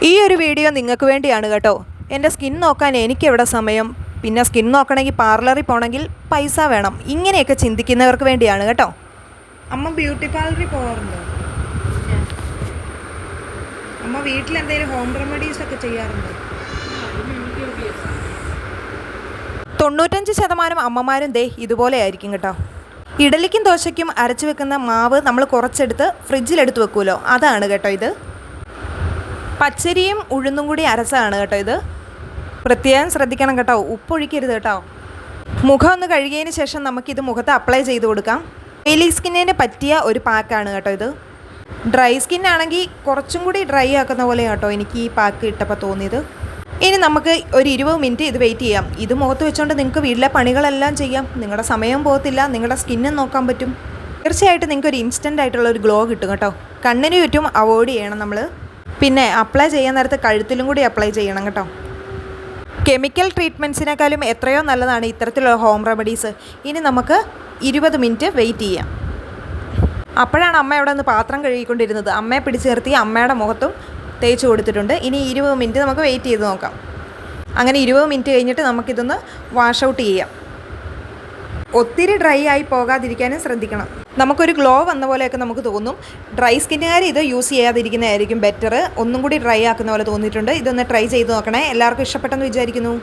ഈ ഒരു വീഡിയോ നിങ്ങൾക്ക് വേണ്ടിയാണ് കേട്ടോ. എൻ്റെ സ്കിൻ നോക്കാൻ എനിക്കെവിടെ സമയം, പിന്നെ സ്കിൻ നോക്കണമെങ്കിൽ പാർലറിൽ പോകണമെങ്കിൽ പൈസ വേണം, ഇങ്ങനെയൊക്കെ ചിന്തിക്കുന്നവർക്ക് വേണ്ടിയാണ് കേട്ടോ. അമ്മ ബ്യൂട്ടി പാർലറിൽ പോകാറുണ്ടോ? അമ്മ വീട്ടിൽ എന്തെങ്കിലും ഹോം റെമഡീസ് ഒക്കെ ചെയ്യാറുണ്ടോ? 95% അമ്മമാരും ദേ ഇതുപോലെ ആയിരിക്കും കേട്ടോ. ഇഡലിക്കും ദോശയ്ക്കും അരച്ചു വെക്കുന്ന മാവ് നമ്മൾ കുറച്ചെടുത്ത് ഫ്രിഡ്ജിലെടുത്ത് വെക്കുമല്ലോ, അതാണ് കേട്ടോ ഇത്. പച്ചരിയും ഉഴുന്നും കൂടി അരച്ചതാണ് കേട്ടോ ഇത്. പ്രത്യേകം ശ്രദ്ധിക്കണം കേട്ടോ, ഉപ്പൊഴിക്കരുത് കേട്ടോ. മുഖം ഒന്ന് കഴുകിയതിന് ശേഷം നമുക്കിത് മുഖത്ത് അപ്ലൈ ചെയ്ത് കൊടുക്കാം. ഓയിലി സ്കിന്നിന് പറ്റിയ ഒരു പാക്കാണ് കേട്ടോ ഇത്. ഡ്രൈ സ്കിന്നാണെങ്കിൽ കുറച്ചും കൂടി ഡ്രൈ ആക്കുന്ന പോലെ കേട്ടോ എനിക്ക് ഈ പാക്ക് ഇട്ടപ്പോൾ തോന്നിയത്. ഇനി നമുക്ക് ഒരു 20 മിനിറ്റ് ഇത് വെയിറ്റ് ചെയ്യാം. ഇത് മുഖത്ത് വെച്ചുകൊണ്ട് നിങ്ങൾക്ക് വീട്ടിലെ പണികളെല്ലാം ചെയ്യാം. നിങ്ങളുടെ സമയം പോകത്തില്ല, നിങ്ങളുടെ സ്കിന്നും നോക്കാൻ പറ്റും. തീർച്ചയായിട്ടും നിങ്ങൾക്ക് ഒരു ഇൻസ്റ്റൻ്റ് ആയിട്ടുള്ള ഒരു ഗ്ലോ കിട്ടും കേട്ടോ. കണ്ണിന് ചുറ്റും അവോയ്ഡ് ചെയ്യണം നമ്മൾ. പിന്നെ അപ്ലൈ ചെയ്യാൻ നേരത്ത് കഴുത്തിലും കൂടി അപ്ലൈ ചെയ്യണം കേട്ടോ. കെമിക്കൽ ട്രീറ്റ്മെൻറ്റ്സിനേക്കാളും എത്രയോ നല്ലതാണ് ഇത്തരത്തിലുള്ള ഹോം റെമഡീസ്. ഇനി നമുക്ക് 20 മിനിറ്റ് വെയിറ്റ് ചെയ്യാം. അപ്പോഴാണ് അമ്മ അവിടെ നിന്ന് പാത്രം കഴുകിക്കൊണ്ടിരുന്നത്. അമ്മയെ പിടിച്ച് നിർത്തി അമ്മയുടെ മുഖത്തും തേച്ച് കൊടുത്തിട്ടുണ്ട്. ഇനി 20 മിനിറ്റ് നമുക്ക് വെയിറ്റ് ചെയ്ത് നോക്കാം. അങ്ങനെ 20 മിനിറ്റ് കഴിഞ്ഞിട്ട് നമുക്കിതൊന്ന് വാഷ് ഔട്ട് ചെയ്യാം. ഒത്തിരി ഡ്രൈ ആയി പോകാതിരിക്കാനും ശ്രദ്ധിക്കണം. നമുക്കൊരു ഗ്ലോ വന്ന പോലെയൊക്കെ നമുക്ക് തോന്നും. ഡ്രൈ സ്കിന്നുകാർ ഇത് യൂസ് ചെയ്യാതിരിക്കുന്നതായിരിക്കും ബെറ്റർ. ഒന്നും കൂടി ഡ്രൈ ആക്കുന്ന പോലെ തോന്നിയിട്ടുണ്ട്. ഇതൊന്ന് ട്രൈ ചെയ്ത് നോക്കണേ. എല്ലാവർക്കും ഇഷ്ടപ്പെട്ടെന്ന് വിചാരിക്കുന്നു.